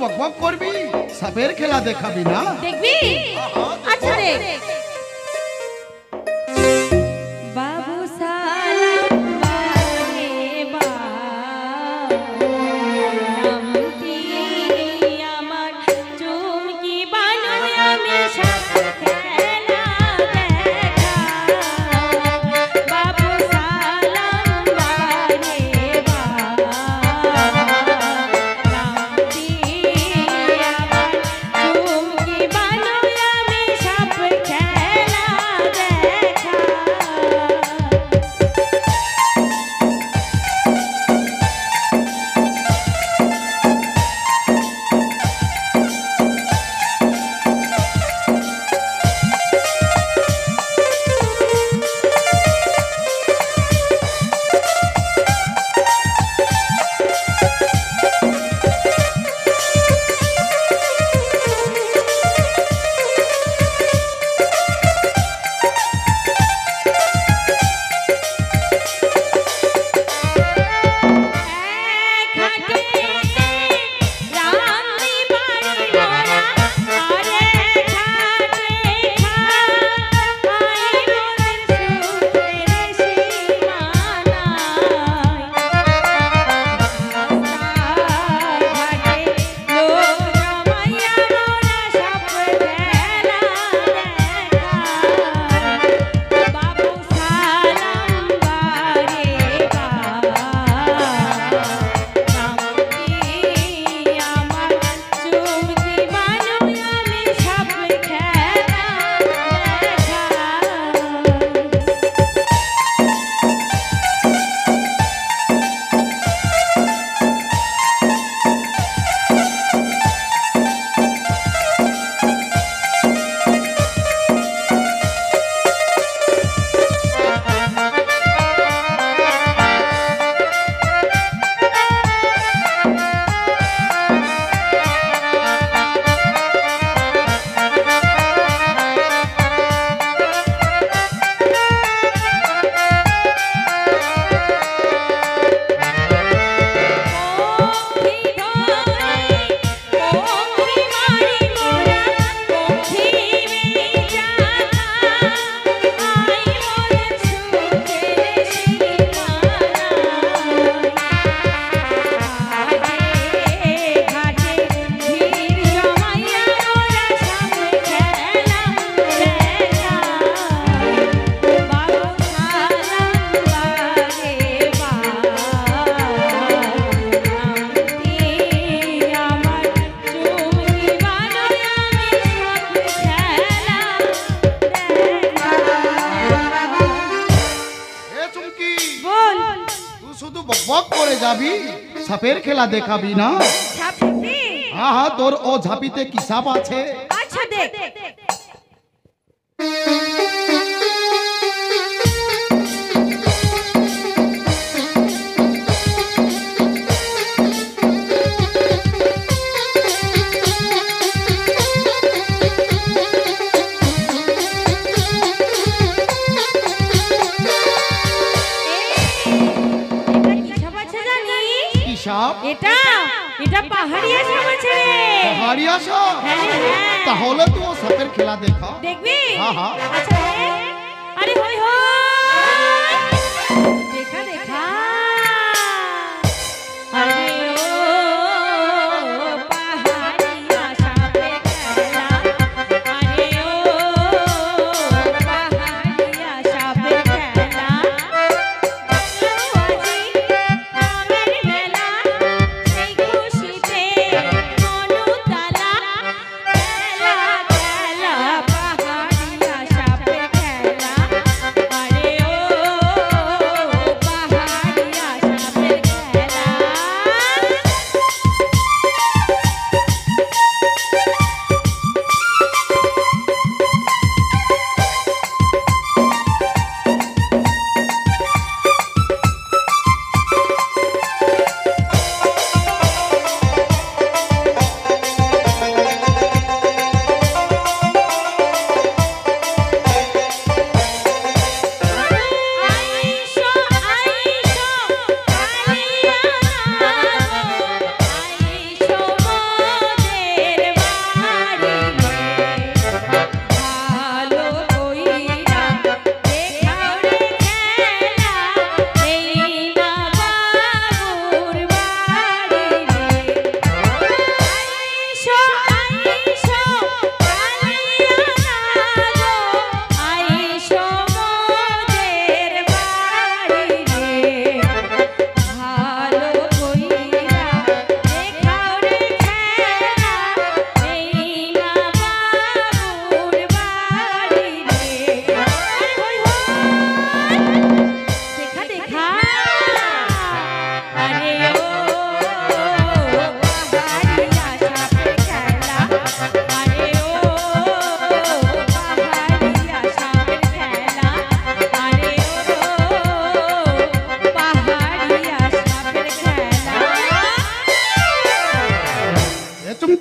বকবক করবি, সাপের খেলা দেখাবি না? দেখবি? আচ্ছা দেখ। বাবু সালাম বারে বামটি আমার চুমকি বানায় আমি সাপ খেলা দেখা। বাবু সালাম বারে বামটি আমার চুমকি বানায় আমি সাপ খেলা দেখা। বক করে যাবি, সাপের খেলা দেখাবি না? হ্যাঁ হ্যাঁ, তোর ও ঝাঁপিতে কি সাপ আছে? আচ্ছা দেখ। এটা এটা পাহাড়িয়া সাপ আছে রে। পাহাড়িয়া সাপ? হ্যাঁ। তাহলে তো সাপের খেলা দেখা। দেখবি? হ্যাঁ হ্যাঁ। আচ্ছা আরে হই হই দেখা দেখা। আরে ও পাহাড়িয়া সাপের খেলা, আরে ও পাহাড়িয়া সাপের খেলা।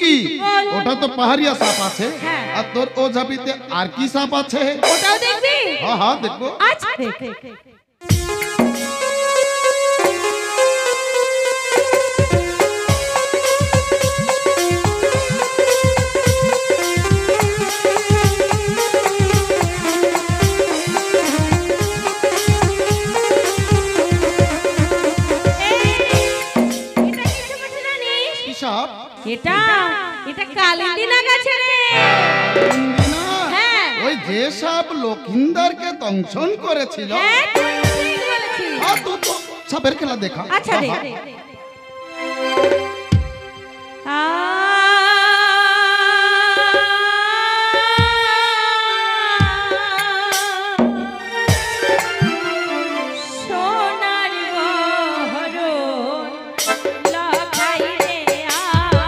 কি ওটা তো পাহাড়িয়া সাপ আছে হ্যাঁ। আর তোর ও ঝাঁপিতে আর কি সাপ আছে ওটাও দেখবি? হ্যাঁ হ্যাঁ দেখবো আচ্ছা দেখ। কি সাপ এটা এটা কালিন্দী নাগা ছেড়ে। না, হ্যাঁ। ওই যে সাপ লক্ষিন্দরকে দংশন করেছিল হ্যাঁ, তুই ঠিক বলেছিস। তো তো সাপের খেলা দেখা আচ্ছা দেখ। সোনার বহরন লাখাই রে আমার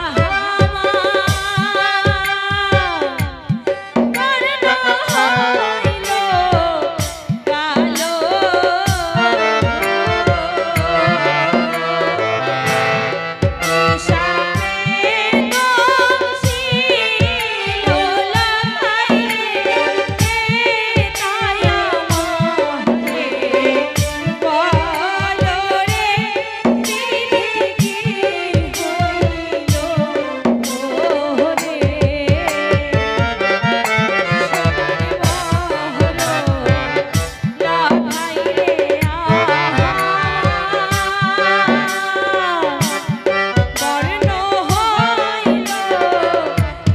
কর্ণ হইল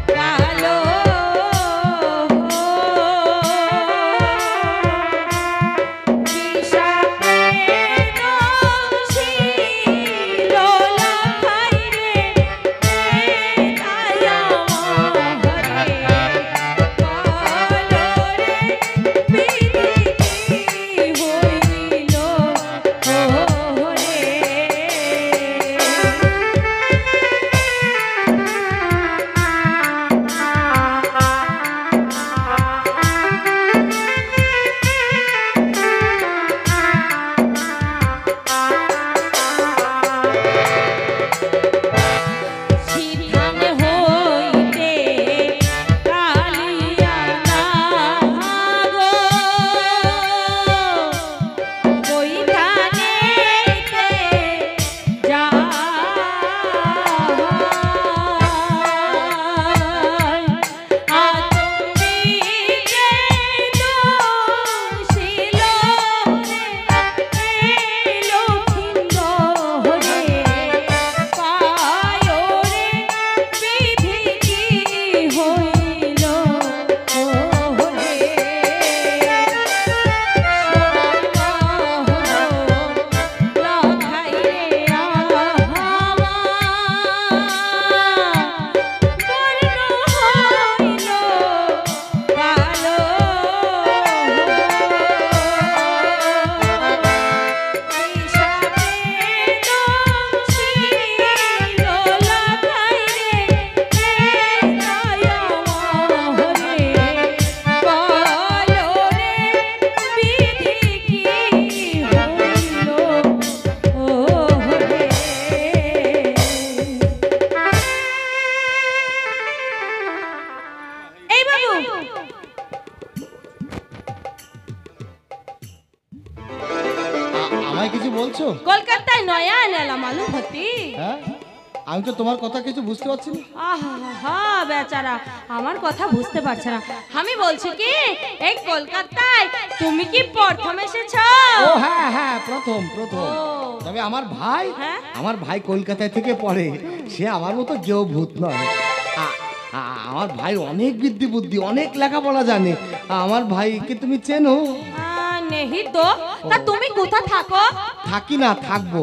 কালো আমায় কিছু বলছো কলকাতায় নয়া আনালা মালুম হতি। হ্যাঁ আমি তো তোমার কথা কিছু বুঝতে পারছি না আহা বেচারা আমার কথা বুঝতে পারছে না। আমি বলছি কি এই কলকাতায় তুমি কি প্রথম এসেছো? ও হ্যাঁ হ্যাঁ প্রথম প্রথম ও। তবে আমার ভাই হ্যাঁ? আমার ভাই কলকাতায় থেকে পড়ে সে আমার মতো কেউ ভূত নয় আমার ভাই অনেক বিদ্যি বুদ্ধি অনেক লেখাপড়া জানে আমার ভাইকে তুমি চেনো নেহি তো তা তুমি কোথা থাকো? থাকি না থাকবো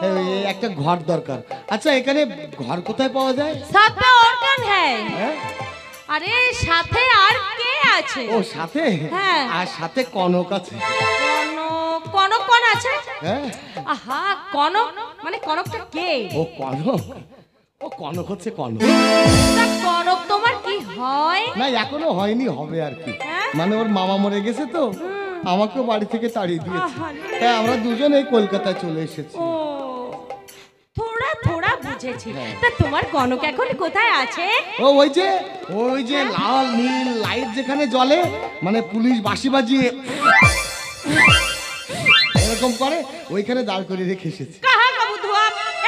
এই একটা ঘর দরকার আচ্ছা এখানে ঘর কোথায় পাওয়া যায় সাথে और कौन है? হ্যাঁ? আরে সাথে আর কে আছে? ও সাথে হ্যাঁ। আর সাথে কনক আছে কনক কোন আছে? হ্যাঁ আহা কনক মানে কনকটা কে? ও কনক ও কনক হচ্ছে কনক তা কনক তোমার কি হয়? না এখনো হয়নি হবে আর কি হ্যাঁ? মানে ওর মামা মরে গেছে তো আমাকেও বাড়ি থেকে তাড়িয়ে দিয়েছে আহারে। তাই আমরা দুজন এই কলকাতায় চলে এসেছি ओ थोड़ा थोड़ा बुझा বুঝেছি। তা তোমার কনক এখন কোথায় আছে? ওই যে লাল নীল লাইট যেখানে জ্বলে, মানে পুলিশ বাঁশি বাজিয়ে এরকম করে, ওইখানে দাঁড় করে রেখে এসেছি। কাহা কাবু ধোয়া,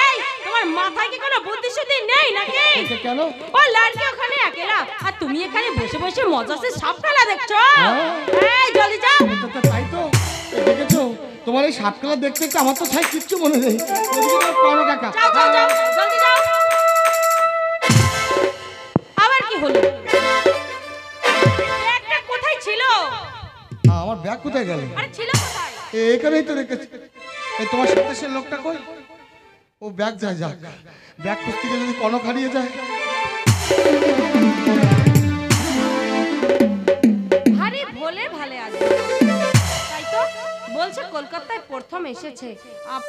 এই তোমার মাথায় কি কোনো বুদ্ধি শুদ্ধি নেই নাকি? কেন? ও লড়কি ওখানে একেলা, আর তুমি এখানে বসে বসে মজা সে সাপ খেলা দেখছো? এই জলদি যাও। তাই তো দেখেছো, তোমার এই সাপ খেলা দেখতে দেখতে আমার তো ছাই কিচ্ছু মনে নেই। করো কাকা, যাও যাও যাও, জলদি যাও। আবার কি হলো? ব্যাগটা কোথায় ছিল? আমার ব্যাগ কোথায় গেল? আরে ছিল কোথায়? এখানেই তো রেখেছি। এই তোমার সাথে সে লোকটা কই? ও ব্যাগ যায়, যাক। ব্যাগ খুঁজতে গিয়ে যদি কনক হারিয়ে যায়। ভারী ভোলে ভালে আছে, তাই তো বলছে কলকাতায় প্রথম এসেছে।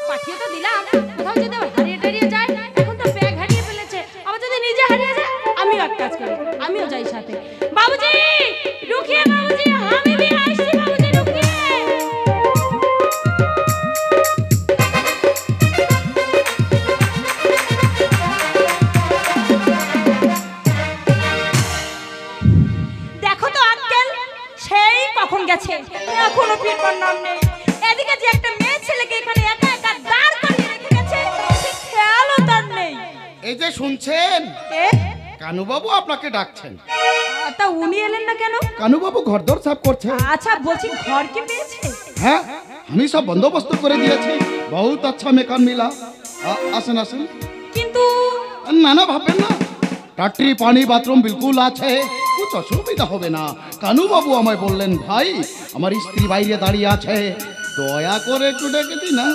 পাঠিয়ে তো দিলাম, কোথাও যদি আবার হারিয়ে টারিয়ে যায়। এখন তো ব্যাগ হারিয়ে ফেলেছে, আবার যদি নিজে হারিয়ে যায়। আমিও এক কাজ করি, আমিও যাই সাথে। বাবুজি রুখিয়ে, বাবুজি আমি भी আসছি, বাবুজি রুখিয়ে। দেখো তো আঙ্কেল, সেই কখন গেছে, এখনো ফিরবার নাম নেই। এদিকে যে একটা মেয়ে ছেলেকে এখানে একা একা দাঁড় করিয়ে রেখে গেছে, সে খেয়ালও তার নেই। এই যে শুনছেন, কে? কানুবাবু আপনাকে ডাকছেন। তা উনি এলেন না কেন? কানুবাবু ঘরদোর সাফ করছে। আচ্ছা বলছি, ঘর কি পেয়েছে? হ্যাঁ, আমি সব বন্দোবস্ত করে দিয়েছি। বহুত আচ্ছা মেকান মিলা। আসেন আসেন। কিন্তু না না, ভাববেন না, টাটরি পানি বাথরুম বিলকুল আছে, কুছ অসুবিধা হবে না। কানুবাবু আমায় বললেন, ভাই আমার স্ত্রী বাইরে দাঁড়িয়ে আছে, দয়া করে একটু ডেকে দিন না।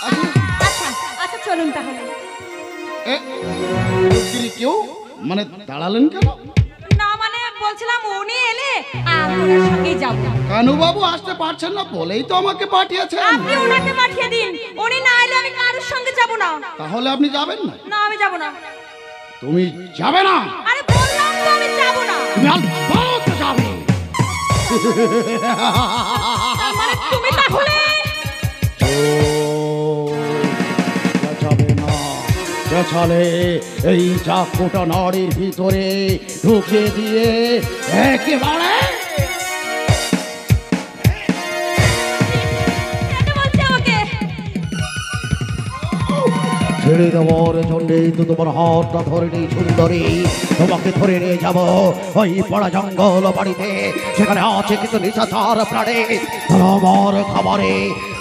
আসুন। আচ্ছা আচ্ছা, চলুন তাহলে। স্ত্রী কেউ মানে দাঁড়ালেন কেন? না মানে বলছিলাম, উনি এলে আমি ওনার সঙ্গেই যাব। কানুবাবু আসতে পারছেন না বলেই তো আমাকে পাঠিয়েছেন। আপনি ওনাকে পাঠিয়ে দিন, উনি না এলে আমি কারোর সঙ্গে যাব না। তাহলে আপনি যাবেন না? না আমি যাব না। তুমি যাবে না? আরে বললাম তো আমি যাব না। তুমি আলবাত যাবে। তার মানে তুমি তাহলে যাবে না, চলে এই চাকুটা নাড়ির ভিতরে ঢুকে দিয়ে একেবারে কেন বলছে আমাকে? ছেড়ে দেওয়ার জন্যেই তো তোমার হাতটা ধরে নেই সুন্দরী। তোমাকে ধরে নিয়ে যাব ওই পড়া জঙ্গল বাড়িতে, সেখানে আছে কিন্তু নিশাচার প্রাণী। আমার খাবারে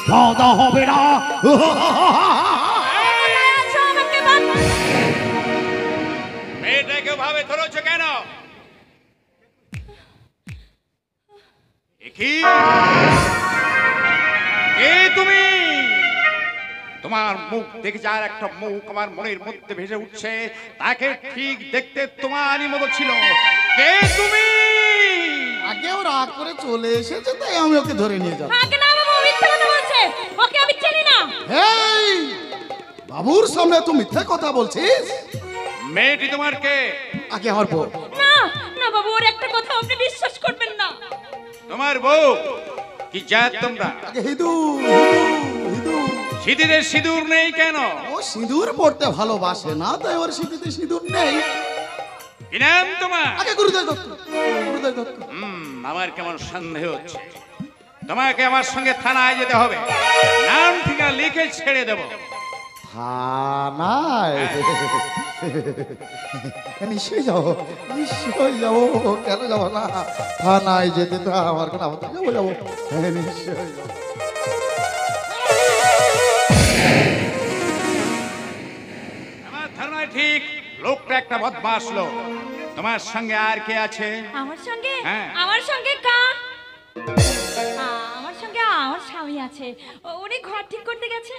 খাওয়া হবে না। আচ্ছা আমাকে বাদ। মেয়েটাকে ভাবে ধরেছ কেন? কি কে তুমি? তোমার মুখ দেখে যার একটা মুখ আমার মনের মধ্যে ভেসে উঠছে, তাকে ঠিক দেখতে তোমারই মতো ছিল। কে তুমি? আগেও রাগ করে চলে এসেছে, তাই আমি ওকে ধরে নিয়ে যাব। আগে না বাবু, মিথ্যা কথা বলছে, ওকে আমি চিনি না। এই বাবুর সামনে তুই মিথ্যে কথা বলছিস? মেয়েটি তোমার কে? আগে আমার বউ। না না বাবু, ওর একটা কথা আপনি বিশ্বাস করবেন না। তোমার বউ? কি জাত তোমরা? আগে হিদু হিদু। সিঁদুরের সিঁদুর নেই কেন? ও সিঁদুর পড়তে ভালোবাসে না, তাই ওর সিঁথিতে সিঁদুর নেই। কি নাম তোমার? আগে গুরুদেব দত্ত। গুরুদেব দত্ত। আমার কেমন সন্দেহ হচ্ছে। তোমাকে আমার সঙ্গে থানায় যেতে হবে, নাম ঠিকানা লিখে ছেড়ে দেব। থানায়? নিশ্চয়ই যাবো, নিশ্চয়ই যাবো। কেন যাবো না? থানায় যেতে তো আমার কোনো আপত্তি নেই, যাবো যাবো। হ্যাঁ, নিশ্চয়ই যাবো। আমার ধারণা ঠিক, লোকটা একটা বদমাশ লোক। তোমার সঙ্গে আর কে আছে? আমার সঙ্গে? হ্যাঁ। আমার সঙ্গে আমার সঙ্গে আমার স্বামী আছে, উনি ঘর ঠিক করতে গেছে।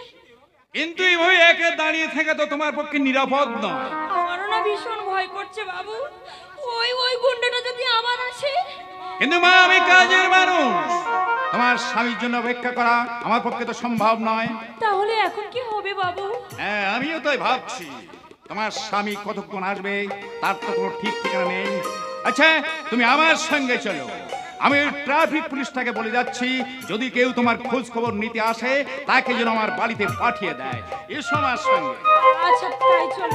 কিন্তু এইভাবে একে দাঁড়িয়ে থাকা তো তোমার পক্ষে নিরাপদ নয়। আমারও না ভীষণ ভয় করছে বাবু, ওই গুন্ডাটা যদি আবার আসে। কিন্তু মা, আমি কাজের মানুষ, তোমার স্বামীর জন্য অপেক্ষা করা আমার পক্ষে তো সম্ভব নয়। তাহলে এখন কি হবে বাবু? হ্যাঁ, আমিও তাই ভাবছি। তোমার স্বামী কতক্ষণ আসবে তার তো কোনো ঠিক ঠিকানা নেই। আচ্ছা, তুমি আমার সঙ্গে চলো। আমি ট্রাফিক পুলিশটাকে বলে যাচ্ছি, যদি কেউ তোমার খোঁজ খবর নিতে আসে তাকে যেন আমার বাড়িতে পাঠিয়ে দেয়। এসো আমার সঙ্গে। আচ্ছা তাই চলো।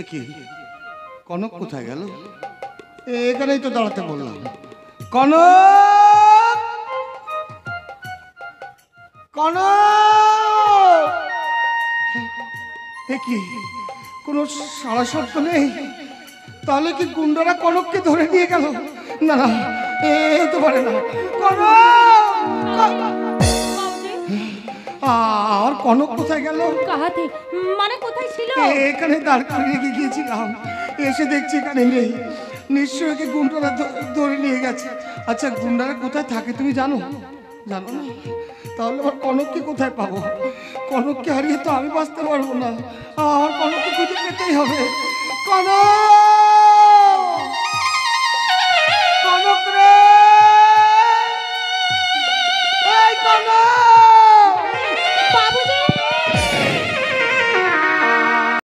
এ কি কনক কোথায় গেল? এখানেই তো দাঁড়াতে বললাম। কনক, কনক, এ কি কোনো সারা শব্দ নেই? তাহলে কি গুন্ডারা কনককে ধরে নিয়ে গেল? না না, এ হতে পারে না। কনক, আর কনক কোথায় গেল? কাহাতে মানে কোথায় ছিল? এখানে দাঁড় করিয়ে রেখে গিয়েছিলাম, এসে দেখছি এখানে নেই। নিশ্চয়ই একে গুন্ডারা ধরে নিয়ে গেছে। আচ্ছা, গুন্ডারা কোথায় থাকে তুমি জানো? জানো না? তাহলে আমার কনককে কোথায় পাবো? কনককে হারিয়ে তো আমি বাঁচতে পারবো না। আমার কনককে খুঁজে পেতেই হবে। কনক!